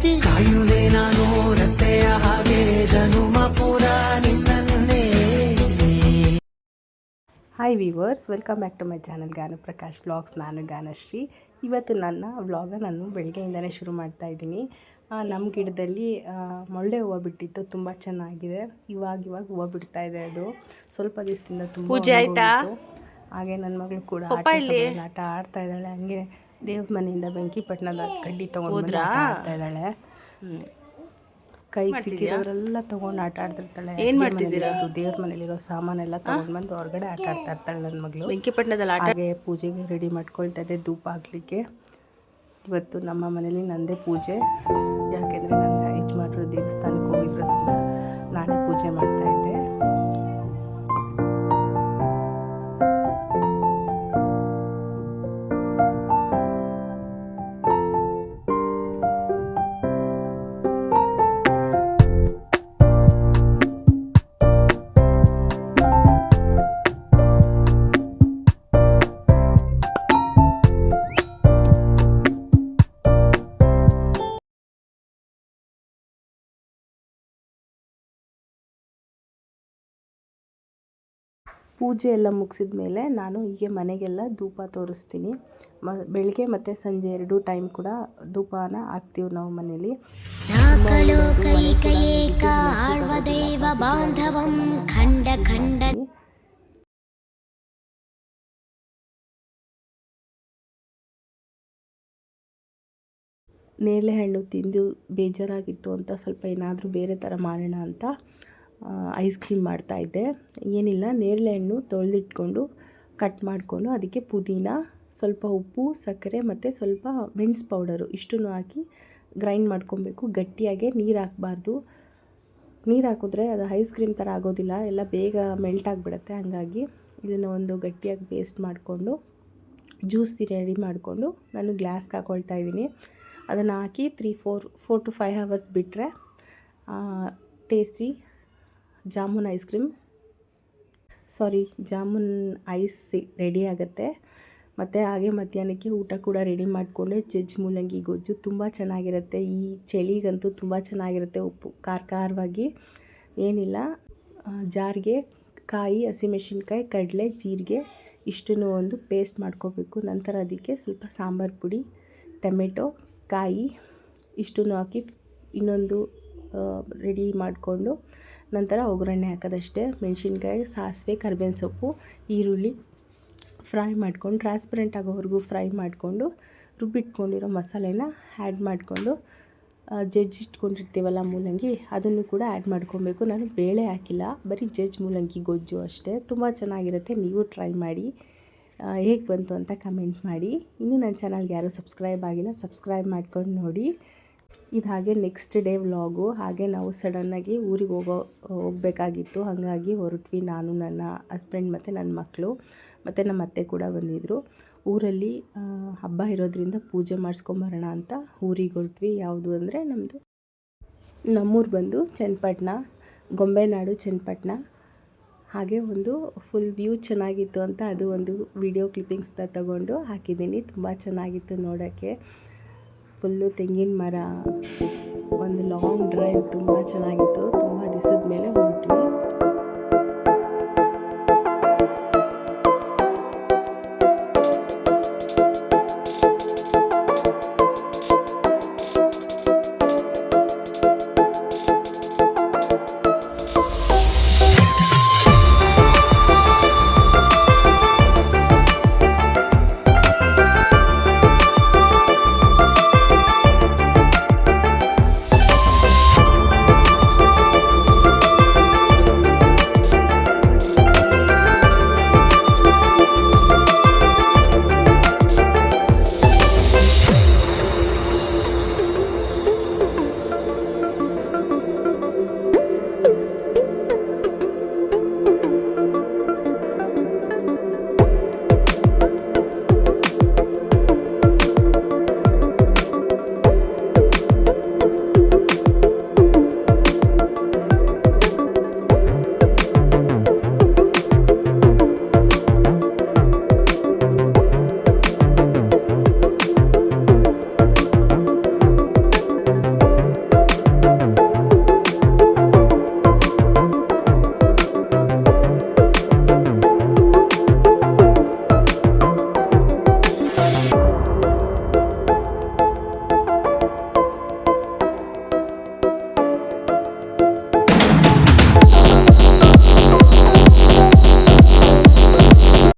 ಕಾಯುವೆ ನಾನು ರತ್ತೆಯ ಹಾಗೆ ಜನುಮ ಪುರ ನಿನ್ನನ್ನೇ. Hi viewers, welcome back to my channel Ganu Prakash vlogs. ನಾನು ಗಾನಶ್ರೀ. ಇವತ್ತು ನನ್ನ ವ್ಲಾಗ ನಾನು ಬೆಳಗ್ಗೆಯಿಂದನೇ ಶುರು ಮಾಡ್ತಾ ಇದ್ದೀನಿ. ನಮ್ಮ ಗಿಡದಲ್ಲಿ ಮೊಳ್ಳೆ ಹೂವು ಬಿಟ್ಟಿತ್ತು, ತುಂಬ ಚೆನ್ನಾಗಿದೆ. ಇವಾಗ ಹೂವು ಬಿಡ್ತಾ ಇದೆ. ಅದು ಸ್ವಲ್ಪ ದಿವಸದಿಂದ ತುಂಬ ಪೂಜೆ ಆಯ್ತಾ? ಹಾಗೆ ನನ್ನ ಮಗಳು ಕೂಡ ಆಟ ಆಡ್ತಾ ಇದ್ದಾಳೆ. ಹಂಗೆ ದೇವ್ರ ಮನೆಯಿಂದ ಬೆಂಕಿ ಪಟ್ಟಣದ ಕಡ್ಡಿ ತೊಗೊಂಡು ಆಡ್ತಾ ಇದ್ದಾಳೆ. ಕೈಗೆ ಸಿಕ್ಕಿರೋರೆಲ್ಲ ತೊಗೊಂಡು ಆಟ ಆಡ್ತಿರ್ತಾಳೆ. ಏನು ಮಾಡ್ತಿದ್ದೀರಾ? ದೇವ್ರ ಮನೇಲಿರೋ ಸಾಮಾನೆಲ್ಲ ತೊಗೊಂಡು ಬಂದು ಹೊರಗಡೆ ಆಟ ಆಡ್ತಾ ಇರ್ತಾಳೆ ನನ್ನ ಮಗಳು. ಬೆಂಕಿಪಟ್ಟಣದಲ್ಲಿ ಹಾಗೆ ಪೂಜೆಗೆ ರೆಡಿ ಮಾಡ್ಕೊಳ್ತಾ ಇದ್ದೆ, ಧೂಪ ಹಾಕ್ಲಿಕ್ಕೆ. ಇವತ್ತು ನಮ್ಮ ಮನೇಲಿ ನಂದೇ ಪೂಜೆ, ಯಾಕೆಂದರೆ ನನ್ನ ಯಜಮಾನರು ದೇವಸ್ಥಾನಕ್ಕೆ ಹೋಗಿರೋದ್ರಿಂದ ನಾನೇ ಪೂಜೆ ಮಾಡ್ತಾ ಇದ್ದೆ. ಪೂಜೆ ಎಲ್ಲ ಮುಗಿಸಿದ ಮೇಲೆ ನಾನು ಹೀಗೆ ಮನೆಗೆಲ್ಲ ಧೂಪ ತೋರಿಸ್ತೀನಿ. ಬೆಳಗ್ಗೆ ಮತ್ತು ಸಂಜೆ 2 ಟೈಮ್ ಕೂಡ ಧೂಪನ ಹಾಕ್ತೀವಿ ನಾವು ಮನೇಲಿ. ನೇರಳೆ ಹಣ್ಣು ತಿಂದು ಬೇಜಾರಾಗಿತ್ತು ಅಂತ ಸ್ವಲ್ಪ ಏನಾದರೂ ಬೇರೆ ಥರ ಮಾಡೋಣ ಅಂತ ಐಸ್ ಕ್ರೀಮ್ ಮಾಡ್ತಾಯಿದ್ದೆ. ಏನಿಲ್ಲ, ನೇರಳೆ ಹಣ್ಣು ತೊಳೆದಿಟ್ಕೊಂಡು ಕಟ್ ಮಾಡಿಕೊಂಡು ಅದಕ್ಕೆ ಪುದೀನ, ಸ್ವಲ್ಪ ಉಪ್ಪು, ಸಕ್ಕರೆ ಮತ್ತು ಸ್ವಲ್ಪ ಮೆಣಸು ಪೌಡರು ಇಷ್ಟನ್ನು ಹಾಕಿ ಗ್ರೈಂಡ್ ಮಾಡ್ಕೊಬೇಕು. ಗಟ್ಟಿಯಾಗೆ ನೀರು ಹಾಕಬಾರ್ದು. ನೀರು ಹಾಕಿದ್ರೆ ಅದು ಐಸ್ ಕ್ರೀಮ್ ಥರ ಆಗೋದಿಲ್ಲ, ಎಲ್ಲ ಬೇಗ ಮೆಲ್ಟ್ ಆಗಿಬಿಡುತ್ತೆ. ಹಾಗಾಗಿ ಇದನ್ನು ಒಂದು ಗಟ್ಟಿಯಾಗಿ ಪೇಸ್ಟ್ ಮಾಡಿಕೊಂಡು ಜ್ಯೂಸ್ ರೆಡಿ ಮಾಡಿಕೊಂಡು ನಾನು ಗ್ಲಾಸ್ಗೆ ಹಾಕ್ಕೊಳ್ತಾ ಇದ್ದೀನಿ. ಅದನ್ನು ಹಾಕಿ 4 to 5 hours ಬಿಟ್ಟರೆ ಟೇಸ್ಟಿ ಜಾಮೂನ್ ಐಸ್ ರೆಡಿ ಆಗುತ್ತೆ. ಮತ್ತು ಹಾಗೆ ಮಧ್ಯಾಹ್ನಕ್ಕೆ ಊಟ ಕೂಡ ರೆಡಿ ಮಾಡಿಕೊಂಡೆ. ಜಜ್ಜಿ ಮೂಲಂಗಿ ಗೊಜ್ಜು ತುಂಬ ಚೆನ್ನಾಗಿರುತ್ತೆ. ಈ ಚಳಿಗಂತೂ ತುಂಬ ಚೆನ್ನಾಗಿರುತ್ತೆ. ಉಪ್ಪು ಖಾರವಾಗಿ ಏನಿಲ್ಲ, ಜಾರಿಗೆ ಕಾಯಿ, ಹಸಿಮೆಣಸಿನ್ಕಾಯಿ, ಕಡಲೆ, ಜೀರಿಗೆ ಇಷ್ಟನ್ನು ಒಂದು ಪೇಸ್ಟ್ ಮಾಡ್ಕೋಬೇಕು. ನಂತರ ಅದಕ್ಕೆ ಸ್ವಲ್ಪ ಸಾಂಬಾರು ಪುಡಿ, ಟೊಮೆಟೊ, ಕಾಯಿ ಇಷ್ಟನ್ನು ಹಾಕಿ ಇನ್ನೊಂದು ರೆಡಿ ಮಾಡಿಕೊಂಡು ನಂತರ ಒಗ್ಗರಣೆ ಹಾಕೋದಷ್ಟೇ. ಮೆಣಸಿನ್ಕಾಯಿ, ಸಾಸಿವೆ, ಕರಿಬೇವಿನ ಸೊಪ್ಪು, ಈರುಳ್ಳಿ ಫ್ರೈ ಮಾಡ್ಕೊಂಡು ಟ್ರಾನ್ಸ್ಪರೆಂಟ್ ಆಗೋವರೆಗೂ ಫ್ರೈ ಮಾಡಿಕೊಂಡು ರುಬ್ಬಿಟ್ಕೊಂಡಿರೋ ಮಸಾಲೆನ ಆ್ಯಡ್ ಮಾಡಿಕೊಂಡು ಜಜ್ಜಿಟ್ಕೊಂಡಿರ್ತೀವಲ್ಲ ಮೂಲಂಗಿ, ಅದನ್ನು ಕೂಡ ಆ್ಯಡ್ ಮಾಡ್ಕೊಬೇಕು. ನಾನು ಬೇಳೆ ಹಾಕಿಲ್ಲ, ಬರೀ ಮೂಲಂಗಿ ಗೊಜ್ಜು ಅಷ್ಟೇ. ತುಂಬ ಚೆನ್ನಾಗಿರುತ್ತೆ. ನೀವು ಟ್ರೈ ಮಾಡಿ, ಹೇಗೆ ಬಂತು ಅಂತ ಕಮೆಂಟ್ ಮಾಡಿ. ಇನ್ನೂ ನನ್ನ ಚಾನಲ್ಗೆ ಯಾರೂ ಸಬ್ಸ್ಕ್ರೈಬ್ ಆಗಿಲ್ಲ, ಸಬ್ಸ್ಕ್ರೈಬ್ ಮಾಡ್ಕೊಂಡು ನೋಡಿ. ಇದು ಹಾಗೆ ನೆಕ್ಸ್ಟ್ ಡೇ ವ್ಲಾಗು. ಹಾಗೆ ನಾವು ಸಡನ್ನಾಗಿ ಊರಿಗೆ ಹೋಗಬೇಕಾಗಿತ್ತು, ಹಾಗಾಗಿ ಹೊರಟ್ವಿ. ನಾನು, ನನ್ನ ಹಸ್ಬೆಂಡ್ ಮತ್ತು ನನ್ನ ಮಕ್ಕಳು ಮತ್ತು ನಮ್ಮ ಅತ್ತೆ ಕೂಡ ಬಂದಿದ್ದರು. ಊರಲ್ಲಿ ಹಬ್ಬ ಇರೋದ್ರಿಂದ ಪೂಜೆ ಮಾಡಿಸ್ಕೊಂಬರೋಣ ಅಂತ ಊರಿಗೆ ಹೊರಟ್ವಿ. ಯಾವುದು ಅಂದರೆ ನಮ್ಮೂರು ಬಂದು ಚನ್ನಪಟ್ಟಣ, ಗೊಂಬೆನಾಡು ಚನ್ನಪಟ್ಟಣ. ಹಾಗೆ ಒಂದು ಫುಲ್ ವ್ಯೂ ಚೆನ್ನಾಗಿತ್ತು ಅಂತ ಅದು ಒಂದು ವಿಡಿಯೋ ಕ್ಲಿಪ್ಪಿಂಗ್ಸ್ನ ತಗೊಂಡು ಹಾಕಿದ್ದೀನಿ. ತುಂಬ ಚೆನ್ನಾಗಿತ್ತು ನೋಡೋಕ್ಕೆ. ಫುಲ್ಲು ತೆಂಗಿನ ಮರ, ಒಂದು ಲಾಂಗ್ ಡ್ರೈವ್ ತುಂಬ ಚೆನ್ನಾಗಿತ್ತು. ತುಂಬ ದಿವಸದ ಮೇಲೆ ಹೊರಟ್ವಿ.